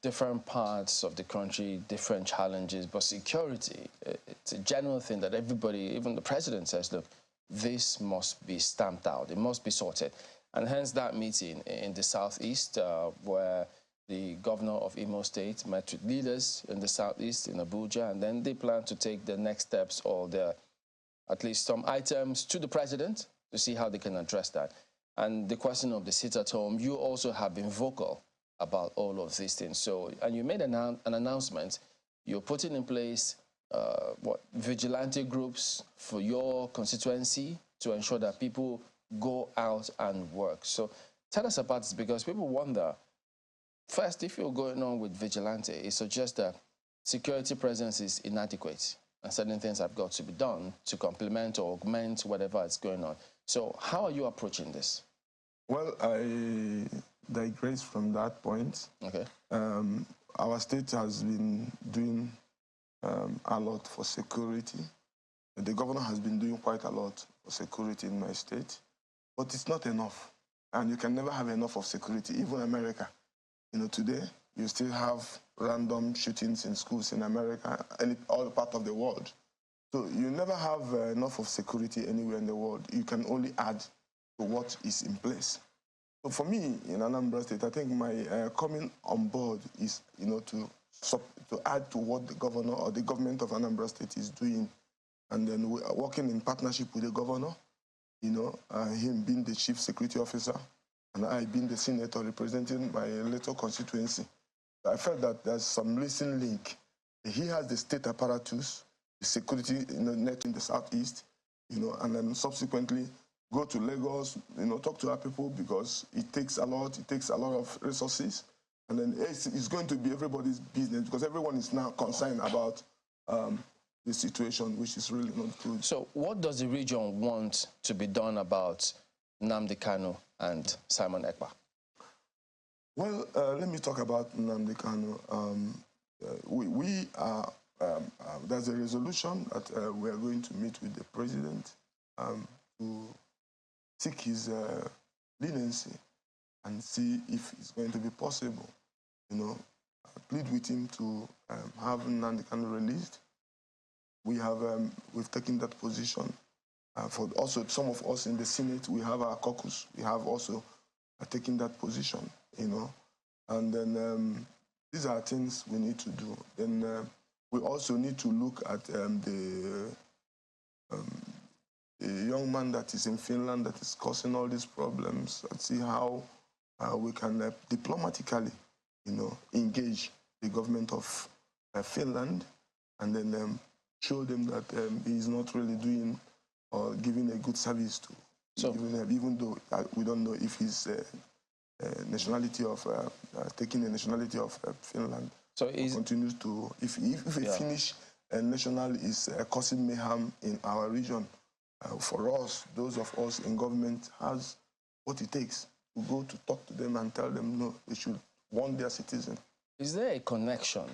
different parts of the country, different challenges, but security, it's a general thing that everybody, even the president says, look, this must be stamped out, it must be sorted. And hence that meeting in the southeast where the governor of Imo State met with leaders in the southeast in Abuja, and then they plan to take the next steps or at least some items to the president to see how they can address that. And the question of the sit-at-home, you also have been vocal about all of these things. So, and you made an announcement. You're putting in place vigilante groups for your constituency to ensure that people go out and work. So tell us about this, because people wonder, first, if you're going on with vigilante, it suggests that security presence is inadequate and certain things have got to be done to complement or augment whatever is going on. So how are you approaching this? Well, I digress from that point. Okay. Our state has been doing a lot for security. The governor has been doing quite a lot for security in my state, but it's not enough. And you can never have enough of security, even America. You know, today, you still have random shootings in schools in America and all part of the world. So you never have enough of security anywhere in the world. You can only add to what is in place. So for me, in Anambra State, I think my coming on board is, you know, to add to what the governor or the government of Anambra State is doing, and then we are working in partnership with the governor, you know, him being the chief security officer, and I being the senator representing my little constituency. I felt that there's some missing link. He has the state apparatus, the security, you know, net in the southeast, you know, and then subsequently go to Lagos, you know, talk to our people, because it takes a lot of resources. And then it's going to be everybody's business, because everyone is now concerned about the situation, which is really not good. So what does the region want to be done about Nnamdi Kanu and Simon Ekpa? Well, let me talk about Nnamdi Kanu. There's a resolution that we are going to meet with the president to seek his leniency and see if it's going to be possible. You know, plead with him to have Nnamdi Kanu released. We've taken that position. For also some of us in the Senate, we have our caucus. We have also taken that position. You know, and then these are things we need to do. Then we also need to look at the young man that is in Finland that is causing all these problems, and see how we can diplomatically, you know, engage the government of Finland, and then show them that he is not really doing or giving a good service to. So, even though we don't know if he's nationality of taking the nationality of Finland. So he continues to, if a Finnish national is causing mayhem in our region, for us, those of us in government, has what it takes to go to talk to them and tell them no, they should warn their citizens. Is there a connection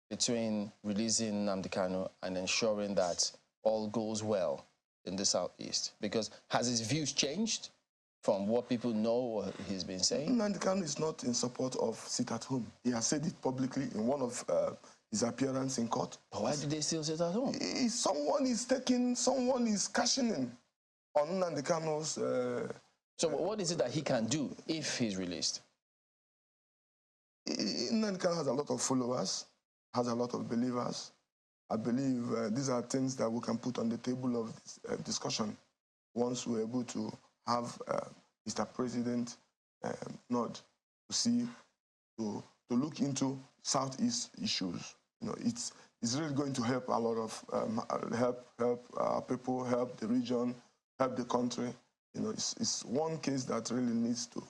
between releasing Nnamdi Kanu and ensuring that all goes well in the southeast? Because has his views changed from what people know or he's been saying? Nnamdi Kanu is not in support of sit at home. He has said it publicly in one of his appearance in court. But why do they still sit at home? Someone is cashing in on Nnamdi Kanu's... So what is it that he can do if he's released? Nnamdi Kanu has a lot of followers, has a lot of believers. I believe these are things that we can put on the table of this, discussion once we're able to have Mr. President nod to see, to look into Southeast issues. You know, it's really going to help a lot of help our people, help the region, help the country. You know, it's one case that really needs to be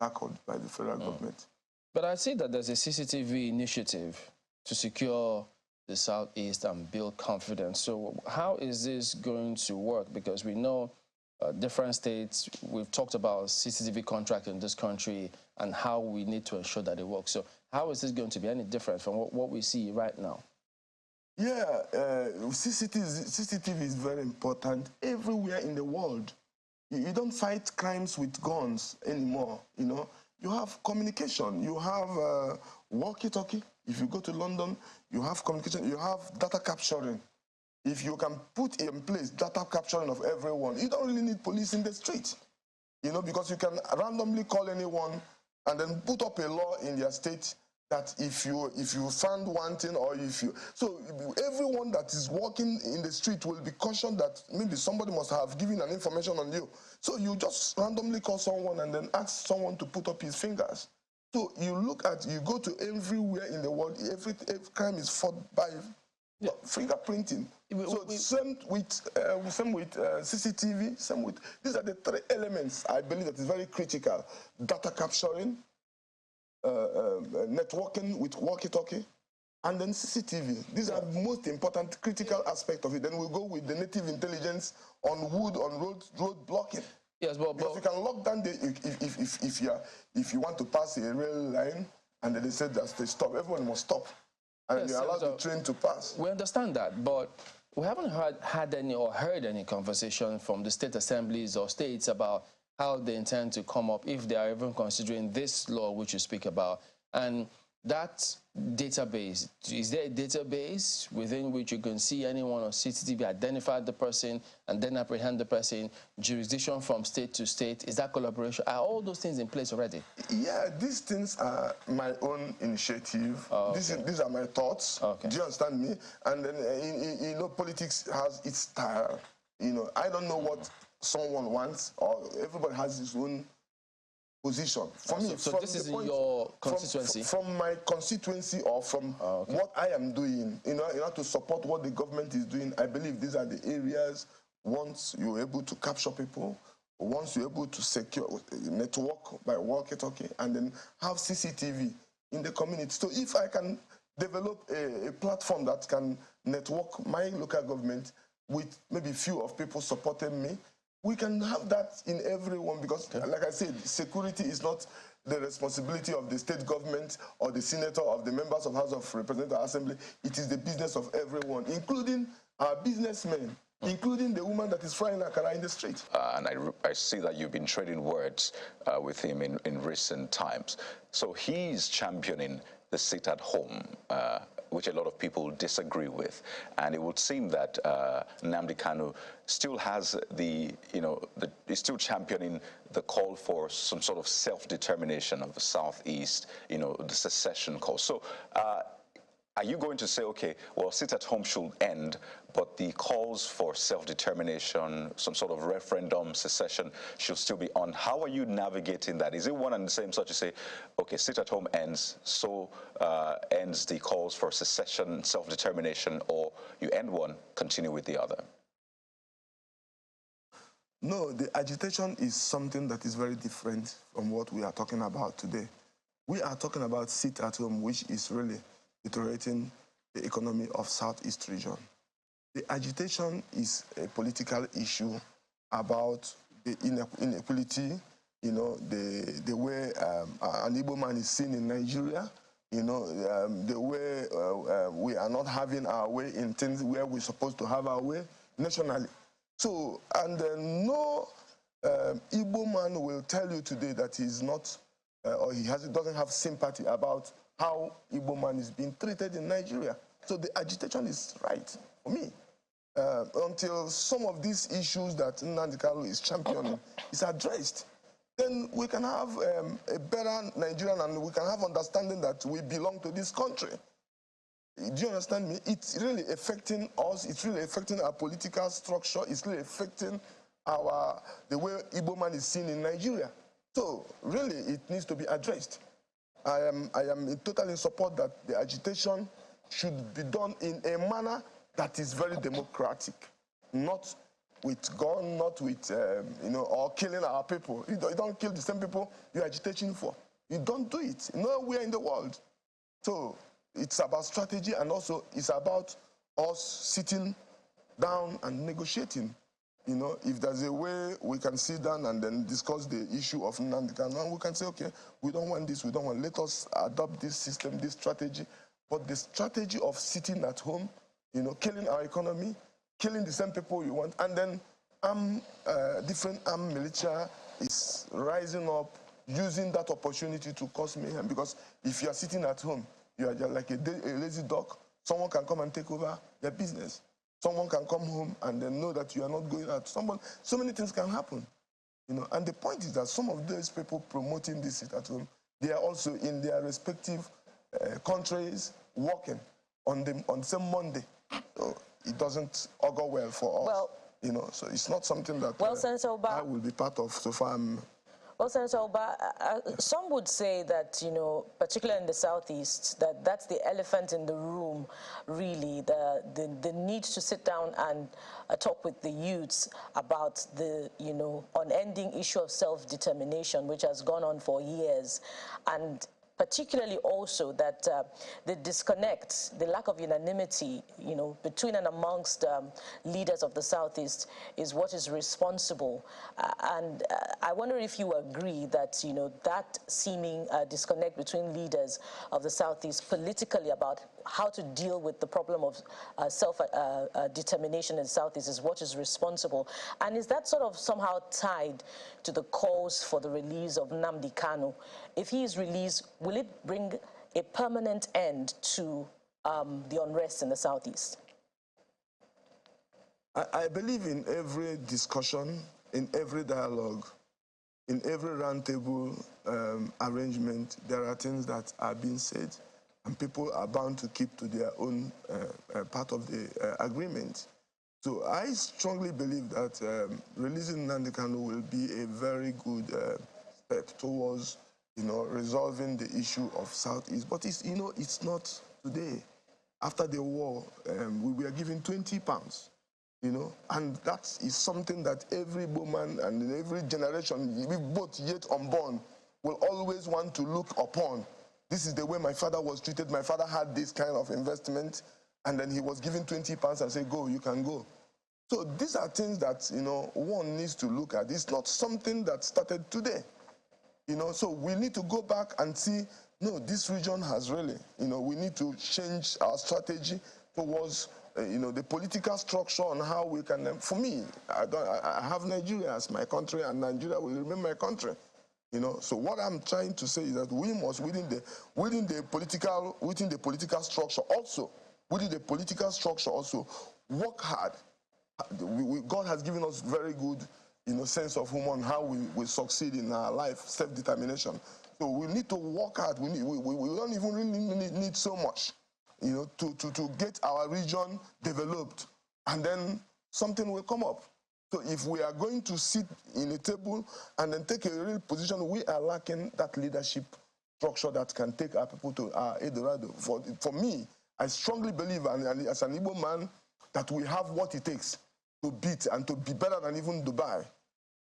tackled by the federal government. But I see that there's a CCTV initiative to secure the Southeast and build confidence. So how is this going to work? Because we know different states, we've talked about CCTV contract in this country and how we need to ensure that it works. So how is this going to be any different from what we see right now? Yeah, CCTV is very important everywhere in the world. You don't fight crimes with guns anymore, you know. You have communication, you have walkie-talkie. If you go to London, you have communication, you have data capturing. If you can put in place data capturing of everyone, you don't really need police in the street, you know, because you can randomly call anyone and then put up a law in their state that if you found one thing, or so everyone that is walking in the street will be cautioned that maybe somebody must have given an information on you. So you just randomly call someone and then ask someone to put up his fingers. So you go to everywhere in the world, every crime is fought by fingerprinting. So same with CCTV, these are the three elements I believe that is very critical: data capturing, networking with walkie-talkie, and then CCTV. These are the most important critical aspect of it. Then we'll go with the native intelligence on wood, on road blocking. Yes, because you can lock down if you want to pass a rail line and then they said that they stop, everyone must stop, and yes, you're allowed the train to pass. We understand that, but we haven't heard any conversation from the state assemblies or states about how they intend to come up, if they are even considering this law which you speak about. And that database, is there a database within which you can see anyone on CCTV, identify the person, and then apprehend the person, jurisdiction from state to state? Is that collaboration? Are all those things in place already? Yeah, these things are my own initiative. Oh, okay. These are my thoughts. Okay. Do you understand me? And then, you know, politics has its style. You know, I don't know what someone wants, or everybody has his own position. For me, so this is in your constituency? From my constituency, or from what I am doing, you know, in order to support what the government is doing, I believe these are the areas. Once you're able to capture people, once you're able to secure network by walkie-talkie, and then have CCTV in the community. So if I can develop a platform that can network my local government with maybe few of people supporting me, we can have that in everyone, because, like I said, security is not the responsibility of the state government or the senator or the members of House of Representatives Assembly. It is the business of everyone, including our businessmen, including the woman that is frying akara in the street. And I see that you've been trading words with him in recent times. So he's championing the sit at home, which a lot of people disagree with. And it would seem that Nnamdi Kanu still has is still championing the call for some sort of self-determination of the Southeast, you know, the secession call. So are you going to say, okay, well, sit at home should end, but the calls for self-determination, some sort of referendum, secession, should still be on? How are you navigating that? Is it one and the same, such to say, okay, sit at home ends, so ends the calls for secession, self-determination, or you end one, continue with the other? No, the agitation is something that is very different from what we are talking about today. We are talking about sit at home, which is really deteriorating the economy of Southeast region. The agitation is a political issue about the inequality, you know, the way an Igbo man is seen in Nigeria, you know, the way we are not having our way in things where we're supposed to have our way nationally. So, and no Igbo man will tell you today that he's not, or doesn't have sympathy about how Igbo man is being treated in Nigeria. So the agitation is right for me. Until some of these issues that Nnamdi Kanu is championing is addressed, then we can have a better Nigerian, and we can have understanding that we belong to this country. Do you understand me? It's really affecting us. It's really affecting our political structure. It's really affecting the way Igbo man is seen in Nigeria. So really, it needs to be addressed. I am totally in support that the agitation should be done in a manner that is very democratic, not with gun, not with, you know, or killing our people. You don't kill the same people you're agitating for. You don't do it nowhere in the world. So it's about strategy, and also it's about us sitting down and negotiating. You know, if there's a way we can sit down and then discuss the issue of Nnamdi Kanu, and we can say, okay, we don't want this, we don't want, let us adopt this system, this strategy. But the strategy of sitting at home, you know, killing our economy, killing the same people you want, and then different armed militia is rising up using that opportunity to cause mayhem. Because if you are sitting at home, you are just like a lazy dog, someone can come and take over your business. Someone can come home and then know that you are not going out. So many things can happen. You know, and the point is that some of those people promoting this sit at home, they are also in their respective countries working on the same Monday. So it doesn't augur well for us. Well, you know, so it's not something that I will be part of so far. Well, Senator Ubah, some would say that, you know, particularly in the Southeast, that's the elephant in the room, really, the need to sit down and talk with the youths about the, you know, unending issue of self-determination, which has gone on for years, and particularly also that the disconnect, the lack of unanimity, you know, between and amongst leaders of the Southeast is what is responsible. And I wonder if you agree that, you know, that seeming disconnect between leaders of the Southeast politically about how to deal with the problem of self-determination in the Southeast is what is responsible. And is that sort of somehow tied to the calls for the release of Nnamdi Kanu? If he is released, will it bring a permanent end to the unrest in the Southeast? I believe in every discussion, in every dialogue, in every roundtable arrangement, there are things that are being said, and people are bound to keep to their own part of the agreement. So I strongly believe that releasing Nnamdi Kanu will be a very good step towards, you know, resolving the issue of Southeast. But it's, you know, it's not today. After the war, we were given £20, you know, and that is something that every woman and in every generation, both yet unborn, will always want to look upon. This is the way my father was treated. My father had this kind of investment, and then he was given £20 and said, go, you can go. So these are things that, you know, one needs to look at. It's not something that started today. You know, so we need to go back and see, no, this region has really, you know, we need to change our strategy towards, you know, the political structure on how we can, for me, I have Nigeria as my country, and Nigeria will remain my country. You know, so what I'm trying to say is that we must, within the political structure also, work hard. God has given us very good, you know, sense of humor on how we succeed in our life, self-determination. So we need to work hard. We don't even really need so much, you know, to get our region developed, and then something will come up. So if we are going to sit in a table and then take a real position, we are lacking that leadership structure that can take our people to our Eldorado. For me, I strongly believe, and as an Igbo man, that we have what it takes to beat and to be better than even Dubai.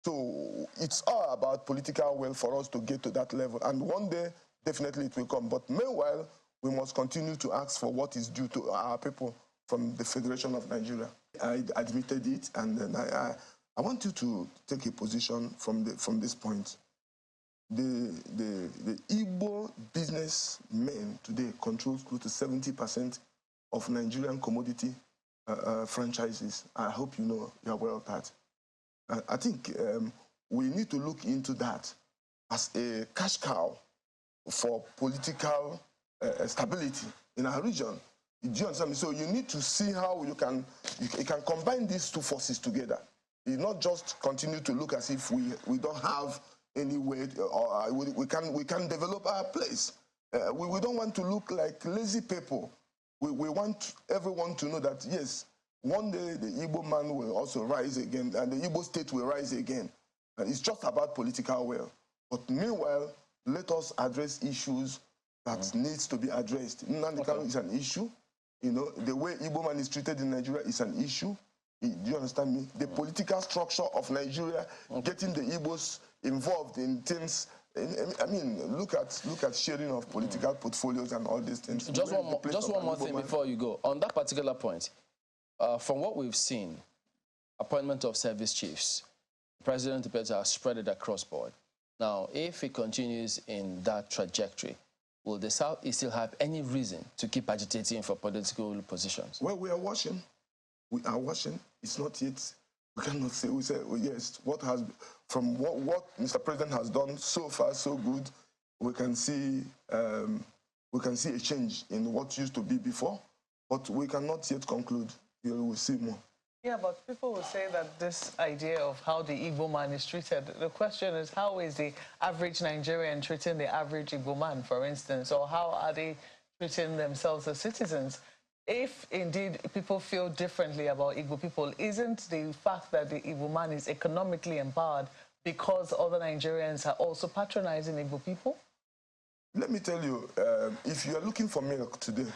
So it's all about political will for us to get to that level. And one day, definitely it will come. But meanwhile, we must continue to ask for what is due to our people from the Federation of Nigeria. I admitted it, and then I want you to take a position from this point. The Igbo businessmen today controls close to 70% of Nigerian commodity franchises. I hope you know, you're aware of that. I think we need to look into that as a cash cow for political stability in our region. Do you understand me? So you need to see how you can combine these two forces together. You not just continue to look as if we don't have any way, or we can develop our place. We don't want to look like lazy people. We want everyone to know that, yes, one day the Igbo man will also rise again, and the Igbo state will rise again. And it's just about political will. But meanwhile, let us address issues that needs to be addressed. Nnamdi Kanu is an issue. You know, the way Igbo man is treated in Nigeria is an issue. Do you understand me? The political structure of Nigeria, getting the Igbos involved in things. I mean, look at sharing of political portfolios and all these things. Just one more thing before you go. On that particular point, from what we've seen, appointment of service chiefs, President Ubah has spread it across board. Now, if he continues in that trajectory, will the Southeast still have any reason to keep agitating for political positions? Well, we are watching. We are watching. It's not yet We cannot say, we say, oh, yes, from what Mr. President has done so far, so good, we can see a change in what used to be before, but we cannot yet conclude. We will see more. Yeah, but people will say that this idea of how the Igbo man is treated, the question is, how is the average Nigerian treating the average Igbo man, for instance, or how are they treating themselves as citizens? If indeed people feel differently about Igbo people, isn't the fact that the Igbo man is economically empowered because other Nigerians are also patronizing Igbo people? Let me tell you, if you are looking for milk today,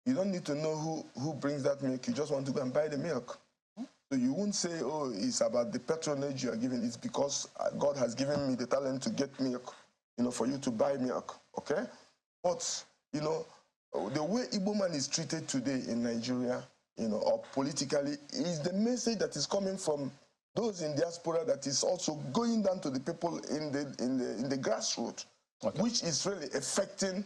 you don't need to know who brings that milk. You just want to go and buy the milk. So you won't say, oh, it's about the patronage you are giving. It's because God has given me the talent to get milk, for you to buy milk, okay? But, the way Igbo man is treated today in Nigeria, or politically, is the message that is coming from those in diaspora that is also going down to the people in the grassroots, okay, which is really affecting,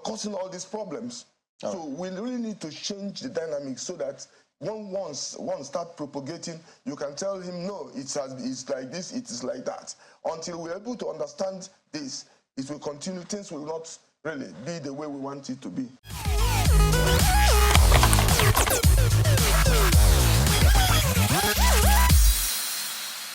causing all these problems. Oh. So we really need to change the dynamics so that once start propagating, you can tell him, no, it's like this, it is like that. Until we're able to understand this, it will continue, things will not really be the way we want it to be.